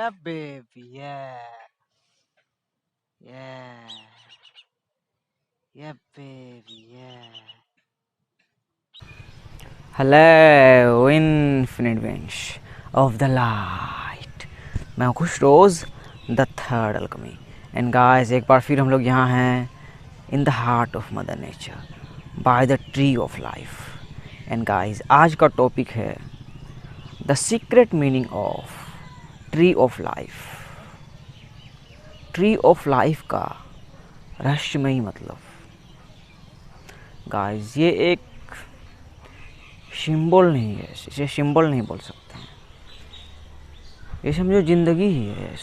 Yeah, baby. Yeah. Yeah. Yeah, baby. Yeah. Hello, infinite bench of the light. मैं हूँ खुश रोज़ the third अलकमी. And guys, एक बार फिर हम लोग यहाँ हैं in the heart of mother nature by the tree of life. And guys, आज का टॉपिक है the secret meaning of tree of life. Tree of life का रहस्यमयी मतलब. गाइस, ये एक सिंबल नहीं है, इसे सिंबल नहीं बोल सकते हैं, ये समझो ज़िंदगी ही है.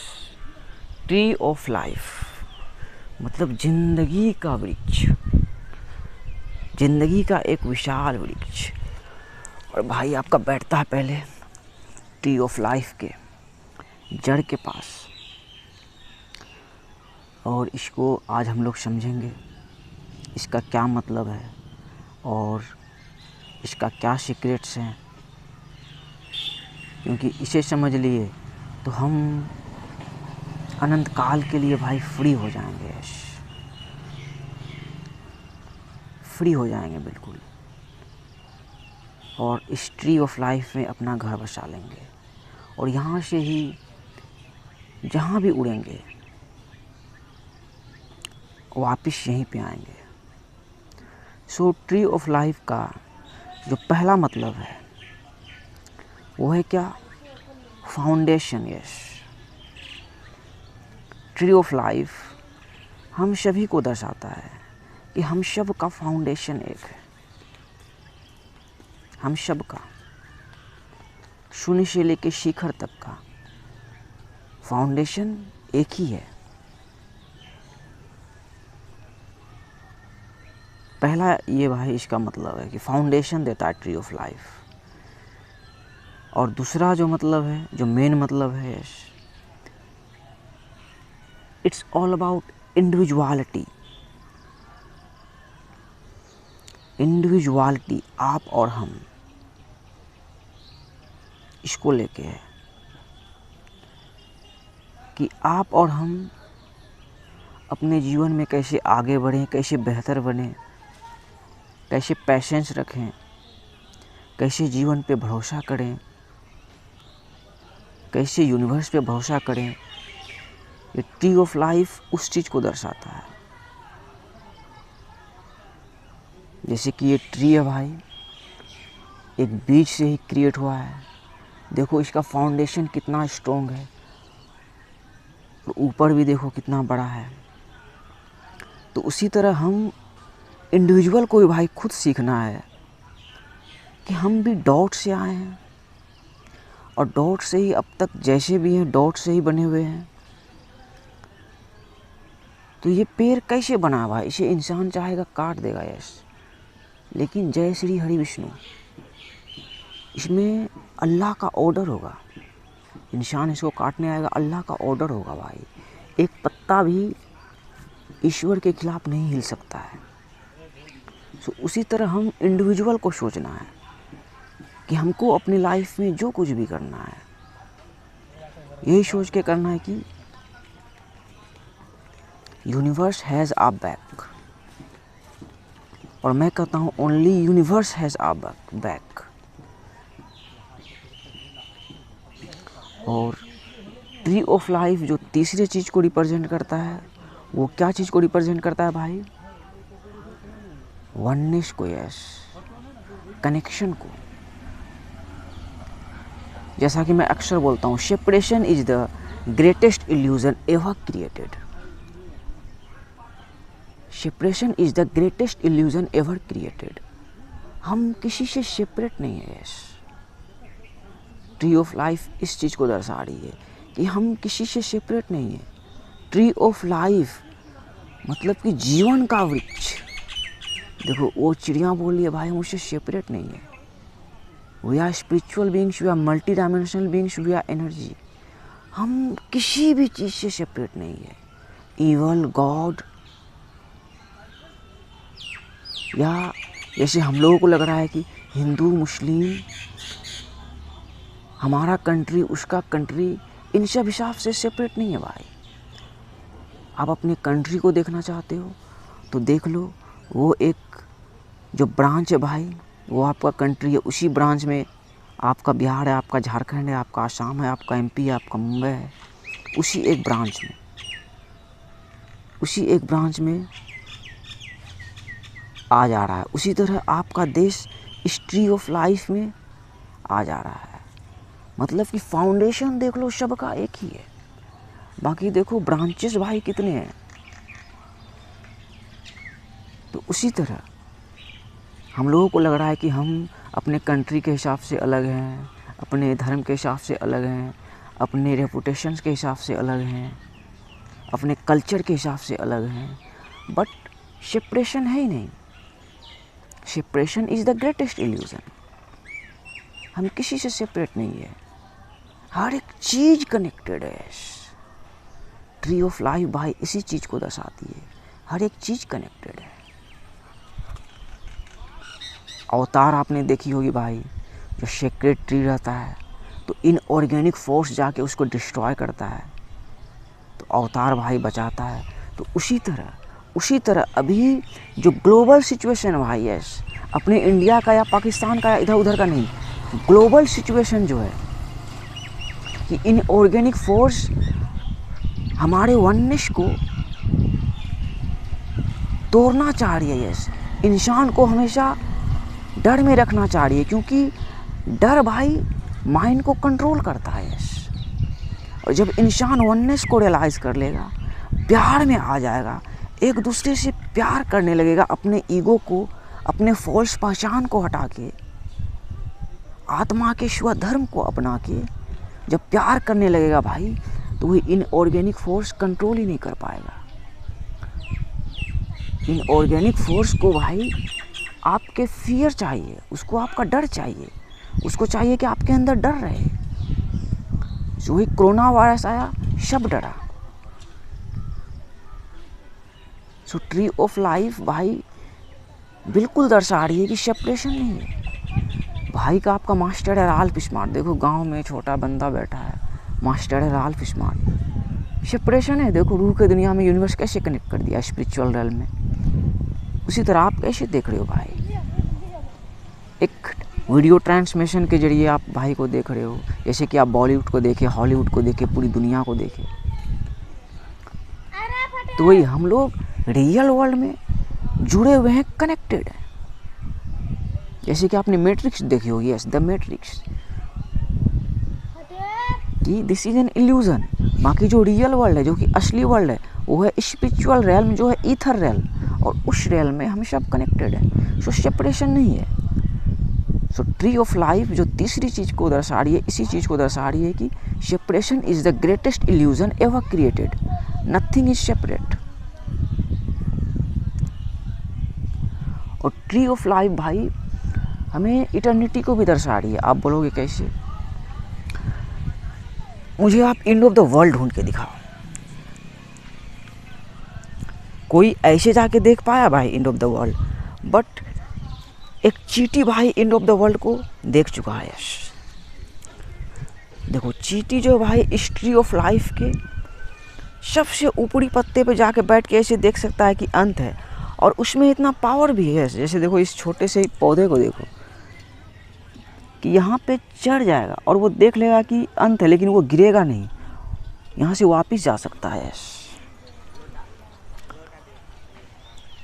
ट्री ऑफ लाइफ मतलब ज़िंदगी का वृक्ष, ज़िंदगी का एक विशाल वृक्ष. और भाई आपका बैठता है पहले ट्री ऑफ लाइफ के जड़ के पास. और इसको आज हम लोग समझेंगे, इसका क्या मतलब है और इसका क्या सीक्रेट्स हैं. क्योंकि इसे समझ लिए तो हम अनंत काल के लिए भाई फ्री हो जाएंगे. फ्री हो जाएंगे बिल्कुल. और इस ट्री ऑफ लाइफ में अपना घर बसा लेंगे और यहाँ से ही जहाँ भी उड़ेंगे वापस यहीं पे आएंगे. सो ट्री ऑफ लाइफ का जो पहला मतलब है वो है क्या? Foundation. Yes, tree of life हम सभी को दर्शाता है कि हम सब का फाउंडेशन एक है. हम सब का शून्य से लेकर शिखर तक का फाउंडेशन एक ही है. पहला ये भाई इसका मतलब है कि फाउंडेशन देता है ट्री ऑफ लाइफ. और दूसरा जो मतलब है, जो मेन मतलब है, it's all about individuality. Individuality, आप और हम, इसको लेके है कि आप और हम अपने जीवन में कैसे आगे बढ़ें, कैसे बेहतर बने, कैसे पैशेंस रखें, कैसे जीवन पे भरोसा करें, कैसे यूनिवर्स पे भरोसा करें. ये ट्री ऑफ लाइफ उस चीज़ को दर्शाता है. जैसे कि ये ट्री है भाई, एक बीज से ही क्रिएट हुआ है. देखो इसका फाउंडेशन कितना स्ट्रॉन्ग है और ऊपर भी देखो कितना बड़ा है. तो उसी तरह हम इंडिविजुअल को भी भाई खुद सीखना है कि हम भी डॉट से आए हैं और डॉट से ही अब तक जैसे भी हैं डॉट से ही बने हुए हैं. तो ये पेड़ कैसे बना हुआ है? इसे इंसान चाहेगा काट देगा, यस, लेकिन जय श्री हरि विष्णु, इसमें अल्लाह का ऑर्डर होगा. इंसान इसको काटने आएगा, अल्लाह का ऑर्डर होगा भाई. एक पत्ता भी ईश्वर के खिलाफ नहीं हिल सकता है. सो उसी तरह हम इंडिविजुअल को सोचना है कि हमको अपनी लाइफ में जो कुछ भी करना है यही सोच के करना है कि यूनिवर्स हैज़ आ बैक. और मैं कहता हूँ only universe has a back. और ट्री ऑफ लाइफ जो तीसरे चीज़ को रिप्रेजेंट करता है, वो क्या चीज़ को रिप्रेजेंट करता है भाई? वननेस को, यस, कनेक्शन को. जैसा कि मैं अक्सर बोलता हूँ, separation is the greatest illusion ever created. Separation is the greatest illusion ever created. हम किसी से सेपरेट नहीं है. यस, ट्री ऑफ लाइफ इस चीज़ को दर्शा रही है कि हम किसी से सेपरेट नहीं है. ट्री ऑफ लाइफ मतलब कि जीवन का वृक्ष. देखो वो चिड़िया बोल रही है भाई हम उससे सेपरेट नहीं है. We are spiritual beings, we are multi dimensional beings, we are energy. हम किसी भी चीज़ से सेपरेट नहीं है. इवल, गॉड, या जैसे हम लोगों को लग रहा है कि हिंदू, मुस्लिम, हमारा कंट्री, उसका कंट्री, इन सब हिसाब से सेपरेट नहीं है भाई। आप अपने कंट्री को देखना चाहते हो तो देख लो, वो एक जो ब्रांच है भाई, वो आपका कंट्री है। उसी ब्रांच में आपका बिहार है, आपका झारखंड है, आपका आसाम है, आपका एमपी है, आपका मुंबई है। उसी एक ब्रांच में आ जा रहा है। उसी तरह आपका देश इस ट्री ऑफ लाइफ में आ जा रहा है। मतलब कि फाउंडेशन देख लो सबका एक ही है, बाकी देखो ब्रांचेस भाई कितने हैं। तो उसी तरह हम लोगों को लग रहा है कि हम अपने कंट्री के हिसाब से अलग हैं, अपने धर्म के हिसाब से अलग हैं, अपने रेपुटेशंस के हिसाब से अलग हैं, अपने कल्चर के हिसाब से अलग हैं। बट सेपरेशन है ही नहीं। Separation is the greatest illusion. हम किसी से सेपरेट नहीं है, हर एक चीज़ कनेक्टेड है। ट्री ऑफ लाइफ भाई इसी चीज़ को दर्शाती है, हर एक चीज़ कनेक्टेड है। अवतार आपने देखी होगी भाई, जो सेक्रेट ट्री रहता है तो इनऑर्गेनिक फोर्स जाके उसको डिस्ट्रॉय करता है, तो अवतार भाई बचाता है। तो उसी तरह अभी जो ग्लोबल सिचुएशन है भाई, यस, अपने इंडिया का या पाकिस्तान का या इधर उधर का नहीं, ग्लोबल सिचुएशन जो है कि इनऑर्गेनिक फोर्स हमारे वननेस को तोड़ना चाह रही है। यस, इंसान को हमेशा डर में रखना चाह रही है, क्योंकि डर भाई माइंड को कंट्रोल करता है। यस, और जब इंसान वननेस को रियलाइज़ कर लेगा, प्यार में आ जाएगा, एक दूसरे से प्यार करने लगेगा, अपने ईगो को, अपने फॉल्स पहचान को हटा के, आत्मा के स्वधर्म को अपना के जब प्यार करने लगेगा भाई, तो वही इनऑर्गेनिक फोर्स कंट्रोल ही नहीं कर पाएगा। इनऑर्गेनिक फोर्स को भाई आपके फियर चाहिए, उसको आपका डर चाहिए, उसको चाहिए कि आपके अंदर डर रहे। जो ही कोरोना वायरस आया, सब डरा। सो ट्री ऑफ लाइफ भाई बिल्कुल दर्शा रही है कि सेपरेशन नहीं है। भाई का आपका मास्टर है राल्फ स्मार्ट, देखो गांव में छोटा बंदा बैठा है, मास्टर है राल्फ स्मार्ट। सेपरेशन है, देखो रूह के दुनिया में यूनिवर्स कैसे कनेक्ट कर दिया स्पिरिचुअल रेल में। उसी तरह आप कैसे देख रहे हो भाई, एक वीडियो ट्रांसमिशन के जरिए आप भाई को देख रहे हो, जैसे कि आप बॉलीवुड को देखें, हॉलीवुड को देखें, पूरी दुनिया को देखें। तो वही हम लोग रियल वर्ल्ड में जुड़े हुए हैं, कनेक्टेड हैं। जैसे कि आपने मैट्रिक्स देखी होगी, यस, द मैट्रिक्स, कि दिस इज एन इल्यूजन। बाकी जो रियल वर्ल्ड है, जो कि असली वर्ल्ड है, वो है स्पिरिचुअल रेल्म, जो है ईथर रेल, और उस रेल में हम सब कनेक्टेड हैं। सो सेपरेशन नहीं है। सो ट्री ऑफ लाइफ जो तीसरी चीज़ को दर्शा रही है, इसी चीज़ को दर्शा रही है कि separation is the greatest illusion ever created, nothing is separate. और ट्री ऑफ लाइफ भाई हमें इटर्निटी को भी दर्शा रही है। आप बोलोगे कैसे? मुझे आप एंड ऑफ द वर्ल्ड ढूंढ के दिखाओ। कोई ऐसे जाके देख पाया भाई end of the world? But एक चींटी भाई एंड ऑफ द वर्ल्ड को देख चुका है। देखो चींटी जो भाई इस ट्री ऑफ लाइफ के सबसे ऊपरी पत्ते पे जाके बैठ के ऐसे देख सकता है कि अंत है, और उसमें इतना पावर भी है। जैसे देखो इस छोटे से पौधे को देखो कि यहाँ पे चढ़ जाएगा और वो देख लेगा कि अंत है, लेकिन वो गिरेगा नहीं, यहाँ से वापस जा सकता है।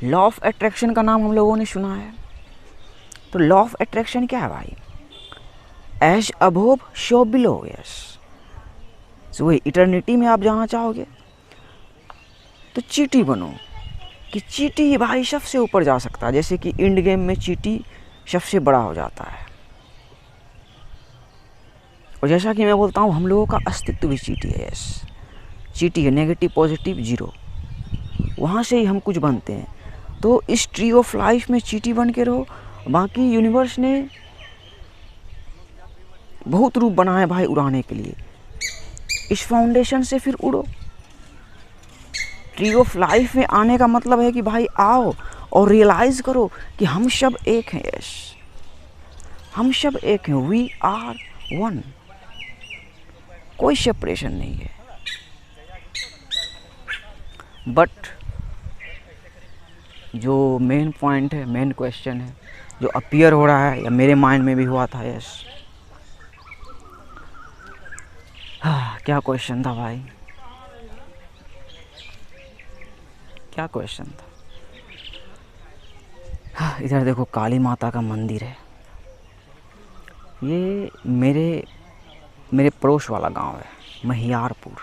लॉ ऑफ अट्रैक्शन का नाम हम लोगों ने सुना है। तो लॉ ऑफ अट्रैक्शन क्या है भाई? As above so below. Yes, so वही इटर्निटी में आप जाना चाहोगे तो चींटी बनो, कि चींटी भाई सबसे ऊपर जा सकता है। जैसे कि इंड गेम में चींटी सबसे बड़ा हो जाता है, और जैसा कि मैं बोलता हूँ हम लोगों का अस्तित्व भी चींटी है। यस, चींटी है, नेगेटिव पॉजिटिव जीरो, वहाँ से ही हम कुछ बनते हैं। तो इस ट्री ऑफ लाइफ में चींटी बन के रहो। बाकी यूनिवर्स ने बहुत रूप बनाए है भाई उड़ाने के लिए, इस फाउंडेशन से फिर उड़ो। ट्री ऑफ लाइफ में आने का मतलब है कि भाई आओ और रियलाइज़ करो कि हम सब एक हैं। यस, हम सब एक हैं, वी आर वन। कोई सेपरेशन नहीं है। बट जो मेन पॉइंट है, मेन क्वेश्चन है जो अपीयर हो रहा है, या मेरे माइंड में भी हुआ था, यस, क्या क्वेश्चन था भाई, क्या क्वेश्चन था। इधर देखो काली माता का मंदिर है। ये मेरे पड़ोस वाला गांव है, महियारपुर।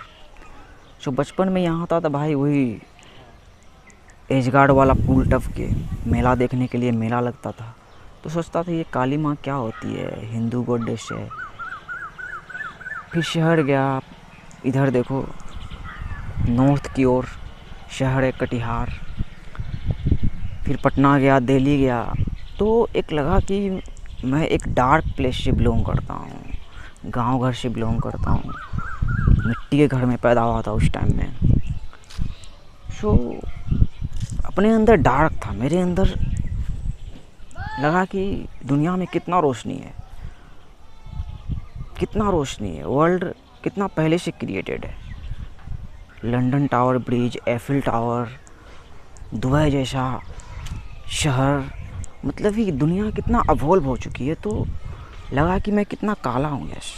जो बचपन में यहाँ आता था भाई, वही एजगार्ड वाला पुल टप के मेला देखने के लिए मेला लगता था। तो सोचता था ये काली माँ क्या होती है, हिंदू गॉडेस है। फिर शहर गया, इधर देखो नॉर्थ की ओर शहर है कटिहार। फिर पटना गया, दिल्ली गया, तो एक लगा कि मैं एक डार्क प्लेस से बिलोंग करता हूँ, गांव घर से बिलोंग करता हूँ, मिट्टी के घर में पैदा हुआ था उस टाइम में। सो अपने अंदर डार्क था, मेरे अंदर लगा कि दुनिया में कितना रोशनी है, कितना रोशनी है, वर्ल्ड कितना पहले से क्रिएटेड है। London tower bridge, Eiffel tower, Dubai जैसा शहर, मतलब ही दुनिया कितना अवॉल्व हो चुकी है। तो लगा कि मैं कितना काला हूँ, यस,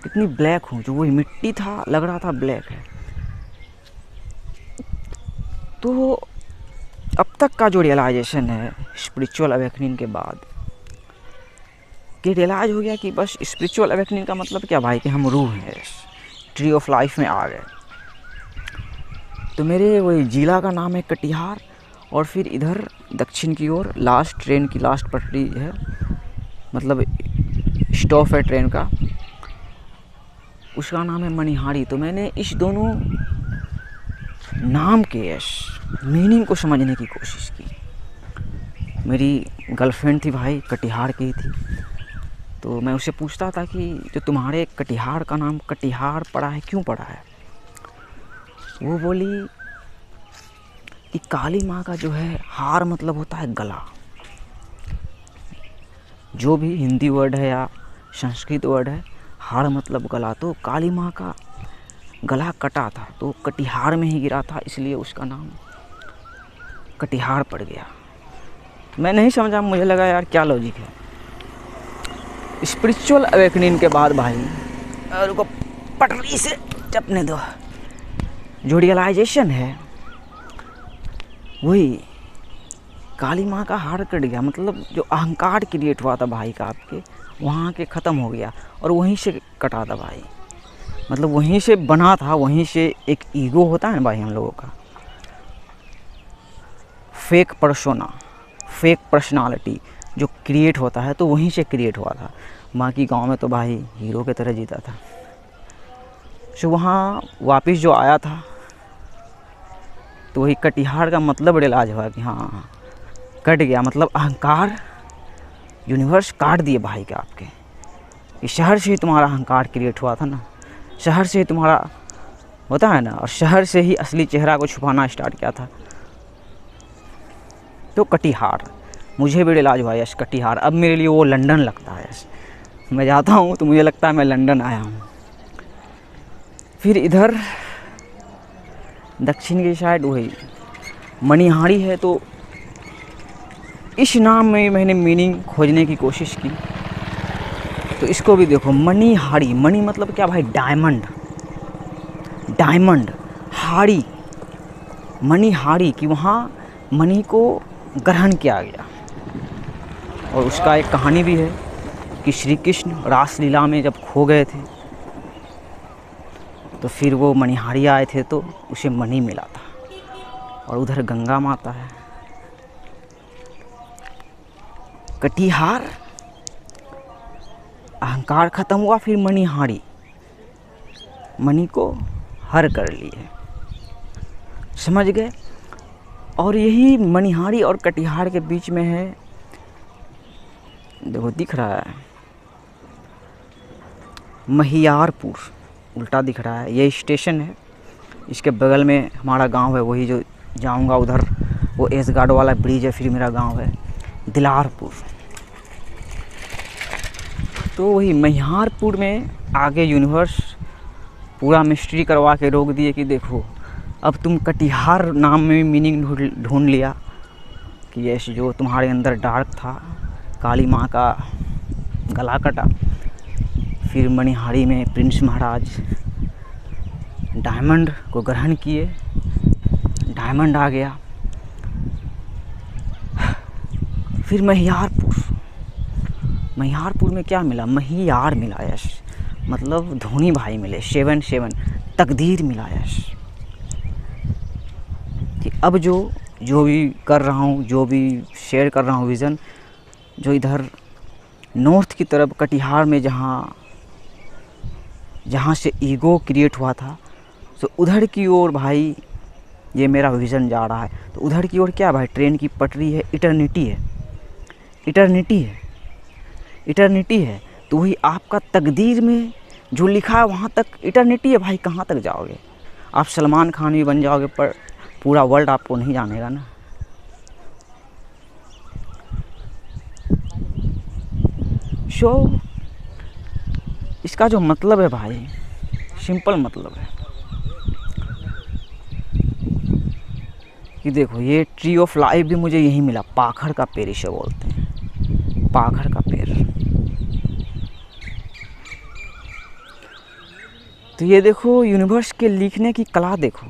कितनी ब्लैक हूँ। जो वही मिट्टी था लग रहा था ब्लैक है। तो अब तक का जो रियलाइजेशन है स्पिरिचुअल अवेकनिंग के बाद, कि रियलाइज हो गया कि बस स्पिरिचुअल अवेकनिंग का मतलब क्या भाई, कि हम रूह हैं, ट्री ऑफ लाइफ में आ गए। तो मेरे वही ज़िला का नाम है कटिहार, और फिर इधर दक्षिण की ओर लास्ट ट्रेन की लास्ट पटरी है, मतलब स्टॉप है ट्रेन का, उसका नाम है मनिहारी। तो मैंने इस दोनों नाम के मीनिंग को समझने की कोशिश की। मेरी गर्लफ्रेंड थी भाई, कटिहार की थी। तो मैं उससे पूछता था कि जो तुम्हारे कटिहार का नाम कटिहार पड़ा है, क्यों पड़ा है। वो बोली कि काली माँ का जो है हार मतलब होता है गला। जो भी हिंदी वर्ड है या संस्कृत वर्ड है, हार मतलब गला। तो काली माँ का गला कटा था, तो कटिहार में ही गिरा था, इसलिए उसका नाम कटिहार पड़ गया। मैं नहीं समझा, मुझे लगा यार क्या लॉजिक है। स्पिरिचुअल अवेकनिंग के बाद भाई, और को पटरी से टपने दो, जो रियलाइजेशन है वही काली माँ का हार कट गया। मतलब जो अहंकार क्रिएट हुआ था भाई का आपके, वहाँ के ख़त्म हो गया, और वहीं से कटा था भाई। मतलब वहीं से बना था, वहीं से एक ईगो होता है ना भाई हम लोगों का, फेक पर्सोना, फेक पर्सनालिटी जो क्रिएट होता है, तो वहीं से क्रिएट हुआ था। बाकी गांव में तो भाई हीरो की तरह जीता था। सो वहाँ वापस जो आया था, तो वही कटिहार का मतलब रियलाइज हुआ कि हाँ कट गया। मतलब अहंकार यूनिवर्स काट दिए भाई के आपके। कि शहर से ही तुम्हारा अहंकार क्रिएट हुआ था ना, शहर से ही तुम्हारा होता है ना, और शहर से ही असली चेहरा को छुपाना स्टार्ट किया था। तो कटिहार मुझे भी रियलाइज हुआ, यस कटिहार। अब मेरे लिए वो लंदन लगता है, यस मैं जाता हूँ तो मुझे लगता है मैं लंदन आया हूँ। फिर इधर दक्षिण की साइड वही मनिहारी है। तो इस नाम में मैंने मीनिंग खोजने की कोशिश की। तो इसको भी देखो, मनिहारी, मणि मतलब क्या भाई, डायमंड, डायमंड हारी, मनिहारी कि वहाँ मणि को ग्रहण किया गया। और उसका एक कहानी भी है कि श्री कृष्ण रासलीला में जब खो गए थे, तो फिर वो मनिहारी आए थे, तो उसे मणि मिला था। और उधर गंगा माता है। कटिहार अहंकार खत्म हुआ, फिर मनिहारी मणि को हर कर लिए, समझ गए। और यही मनिहारी और कटिहार के बीच में है, देखो दिख रहा है महियारपुर, उल्टा दिख रहा है, ये स्टेशन है। इसके बगल में हमारा गांव है, वही जो जाऊंगा उधर वो एस गार्ड वाला ब्रिज है, फिर मेरा गांव है दिलारपुर। तो वही महियारपुर में आगे यूनिवर्स पूरा मिस्ट्री करवा के रोक दिए कि देखो अब तुम कटिहार नाम में मीनिंग ढूंढ लिया कि यश जो तुम्हारे अंदर डार्क था, काली माँ का गला कटा, फिर मणिहारी में प्रिंस महाराज डायमंड को ग्रहण किए, डायमंड आ गया। फिर महियारपुर में क्या मिला? महियार मिला यश, मतलब धोनी भाई मिले, 7 तकदीर मिला यश कि अब जो भी कर रहा हूँ, जो भी शेयर कर रहा हूँ विज़न, जो इधर नॉर्थ की तरफ कटिहार में जहाँ से ईगो क्रिएट हुआ था, तो उधर की ओर भाई ये मेरा विज़न जा रहा है। तो उधर की ओर क्या भाई? ट्रेन की पटरी है, इटर्निटी है। तो वही आपका तकदीर में जो लिखा है वहाँ तक इटर्निटी है भाई। कहाँ तक जाओगे? आप सलमान खान भी बन जाओगे पर पूरा वर्ल्ड आपको नहीं जानेगा ना। सो इसका जो मतलब है भाई, सिंपल मतलब है कि देखो ये ट्री ऑफ लाइफ भी मुझे यही मिला, पाखड़ का पेड़ इसे बोलते हैं, पाखड़ का पेड़। तो ये देखो यूनिवर्स के लिखने की कला देखो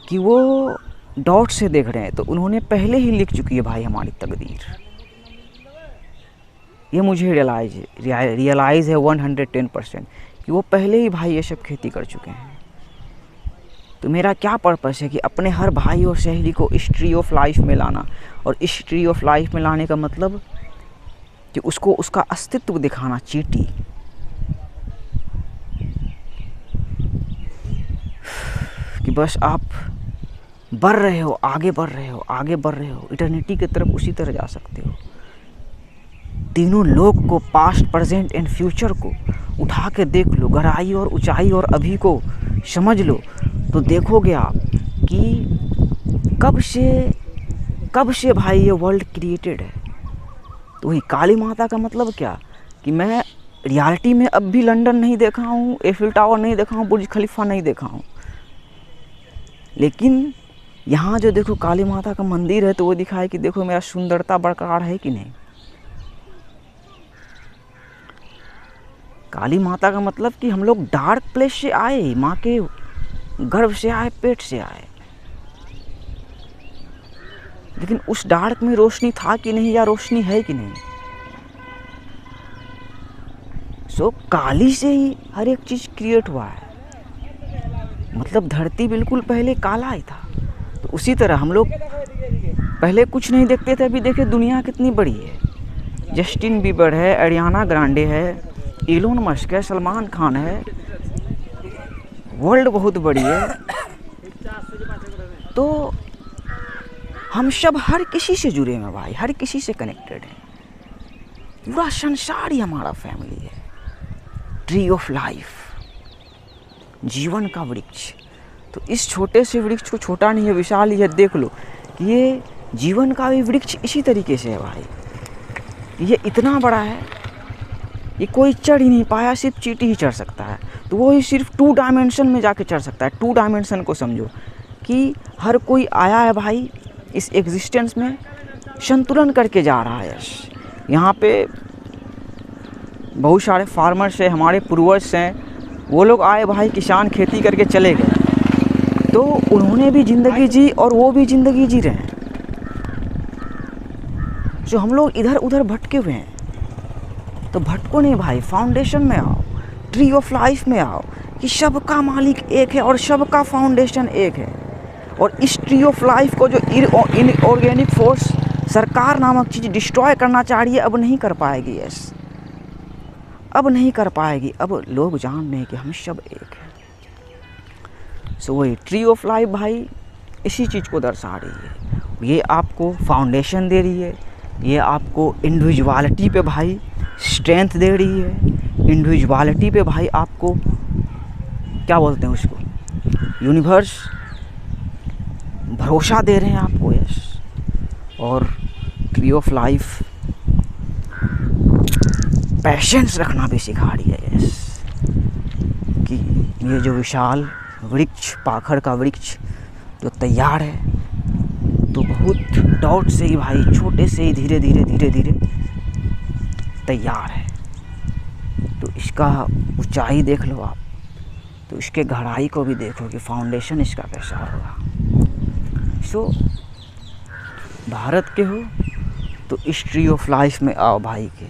कि वो डॉट से देख रहे हैं, तो उन्होंने पहले ही लिख चुकी है भाई हमारी तकदीर। ये मुझे रियलाइज़ है 110% कि वो पहले ही भाई ये सब खेती कर चुके हैं। तो मेरा क्या पर्पस है कि अपने हर भाई और सहेली को इस ट्री ऑफ लाइफ में लाना, और इस ट्री ऑफ लाइफ में लाने का मतलब कि उसको उसका अस्तित्व दिखाना। चींटी कि बस आप बढ़ रहे हो, आगे बढ़ रहे हो इटर्निटी की तरफ, उसी तरह जा सकते हो। तीनों लोग को, पास्ट, प्रेजेंट एंड फ्यूचर को उठा के देख लो, गहराई और ऊंचाई और अभी को समझ लो, तो देखोगे आप कि कब से भाई ये वर्ल्ड क्रिएटेड है। तो वही काली माता का मतलब क्या कि मैं रियलिटी में अब भी लंदन नहीं देखा हूँ, एफिल टावर नहीं देखा हूँ, बुर्ज खलीफा नहीं देखा हूँ, लेकिन यहाँ जो देखो काली माता का मंदिर है तो वो दिखाए कि देखो मेरा सुंदरता बरकरार है कि नहीं। काली माता का मतलब कि हम लोग डार्क प्लेस से आए, माँ के गर्भ से आए, पेट से आए, लेकिन उस डार्क में रोशनी था कि नहीं, या रोशनी है कि नहीं। सो काली से ही हर एक चीज़ क्रिएट हुआ है, मतलब धरती बिल्कुल पहले काला ही था। तो उसी तरह हम लोग पहले कुछ नहीं देखते थे, अभी देखे दुनिया कितनी बड़ी है। जस्टिन बीबर है, अरियाना ग्रांडे है, इलोन मस्क है, सलमान खान है, वर्ल्ड बहुत बड़ी है। तो हम सब हर किसी से जुड़े हैं भाई, हर किसी से कनेक्टेड है। पूरा संसार ही हमारा फैमिली है। ट्री ऑफ लाइफ, जीवन का वृक्ष। तो इस छोटे से वृक्ष को छोटा नहीं है, विशाल ही है। देख लो कि ये जीवन का भी वृक्ष इसी तरीके से है भाई। ये इतना बड़ा है, ये कोई चढ़ ही नहीं पाया, सिर्फ चींटी ही चढ़ सकता है। तो वो ही सिर्फ 2 डायमेंशन में जाके चढ़ सकता है। 2 डायमेंशन को समझो कि हर कोई आया है भाई इस एग्जिस्टेंस में संतुलन करके जा रहा है। यहाँ पे बहुत सारे फार्मर्स हैं, हमारे पूर्वज हैं, वो लोग आए भाई, किसान खेती करके चले गए, तो उन्होंने भी ज़िंदगी जी और वो भी ज़िंदगी जी रहे हैं। जो हम लोग इधर उधर भटके हुए हैं, तो भटको नहीं भाई, फाउंडेशन में आओ, ट्री ऑफ लाइफ में आओ कि सबका मालिक एक है और सबका फाउंडेशन एक है। और इस ट्री ऑफ लाइफ को जो इनऑर्गेनिक फोर्स सरकार नामक चीज़ डिस्ट्रॉय करना चाह रही है, अब नहीं कर पाएगी। यस, अब नहीं कर पाएगी। अब लोग जान रहे हैं कि हम सब एक हैं। सो वही ट्री ऑफ लाइफ भाई इसी चीज़ को दर्शा रही है। ये आपको फाउंडेशन दे रही है, ये आपको इंडिविजुअलिटी पे भाई स्ट्रेंथ दे रही है, इंडिविजुअलिटी पे भाई आपको क्या बोलते हैं उसको, यूनिवर्स भरोसा दे रहे हैं आपको। यस, और ट्री ऑफ लाइफ पैशंस रखना भी सिखा रही है यस, कि ये जो विशाल वृक्ष, पाखड़ का वृक्ष जो तैयार है, तो बहुत डॉट से ही भाई, छोटे से ही धीरे धीरे तैयार है। तो इसका ऊंचाई देख लो आप, तो इसके गहराई को भी देखो कि फाउंडेशन इसका कैसा होगा। सो भारत के हो तो इस ट्री ऑफ लाइफ में आओ भाई के।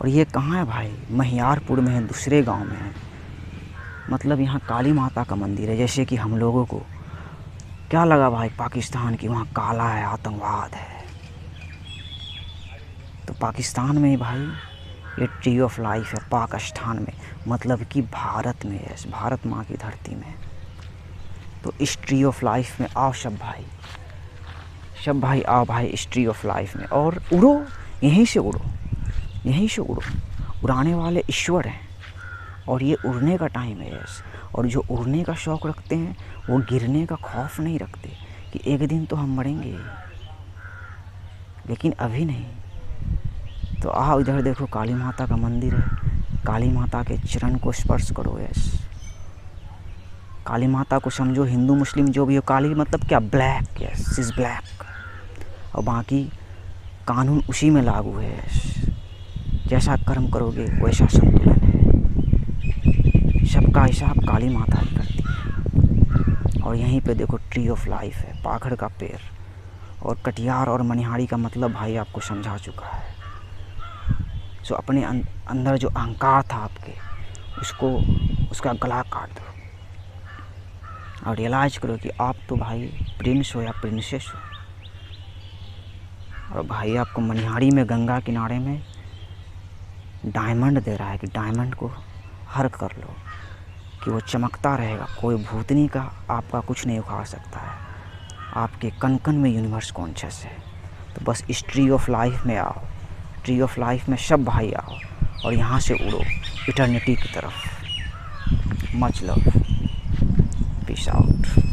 और ये कहाँ है भाई? महियारपुर में है, दूसरे गांव में है। मतलब यहाँ काली माता का मंदिर है। जैसे कि हम लोगों को क्या लगा भाई पाकिस्तान की वहाँ काला है, आतंकवाद है, तो पाकिस्तान में ही भाई ये ट्री ऑफ लाइफ है, पाकिस्तान में, मतलब कि भारत में है, भारत माँ की धरती में। तो इस ट्री ऑफ लाइफ में आओ सब भाई आओ भाई इस ट्री ऑफ लाइफ में, और उड़ो, यहीं से उड़ो। उड़ाने वाले ईश्वर हैं, और ये उड़ने का टाइम है यस। और जो उड़ने का शौक़ रखते हैं वो गिरने का खौफ नहीं रखते कि एक दिन तो हम मरेंगे, लेकिन अभी नहीं। तो आओ इधर देखो, काली माता का मंदिर है, काली माता के चरण को स्पर्श करो यस। काली माता को समझो, हिंदू मुस्लिम जो भी हो, काली मतलब क्या? Black, yes is black. और बाकी कानून उसी में लागू है यस। जैसा कर्म करोगे वैसा संतुलन है। सबका हिसाब काली माता ही करती है। और यहीं पे देखो ट्री ऑफ लाइफ है, पाखड़ का पेड़। और कटियार और मनिहारी का मतलब भाई आपको समझा चुका है। सो अपने अंदर जो अहंकार था आपके, उसका गला काट दो और रियलाइज करो कि आप तो भाई प्रिंस हो या प्रिंसेस हो। और भाई आपको मनिहारी में, गंगा किनारे में डायमंड दे रहा है कि डायमंड को हर कर लो, कि वो चमकता रहेगा। कोई भूतनी का आपका कुछ नहीं उखाड़ सकता है। आपके कण कण में यूनिवर्स कॉन्शियस है। तो बस इस ट्री ऑफ लाइफ में आओ, ट्री ऑफ लाइफ में सब भाई आओ, और यहाँ से उड़ो इटर्निटी की तरफ। Much love, peace out.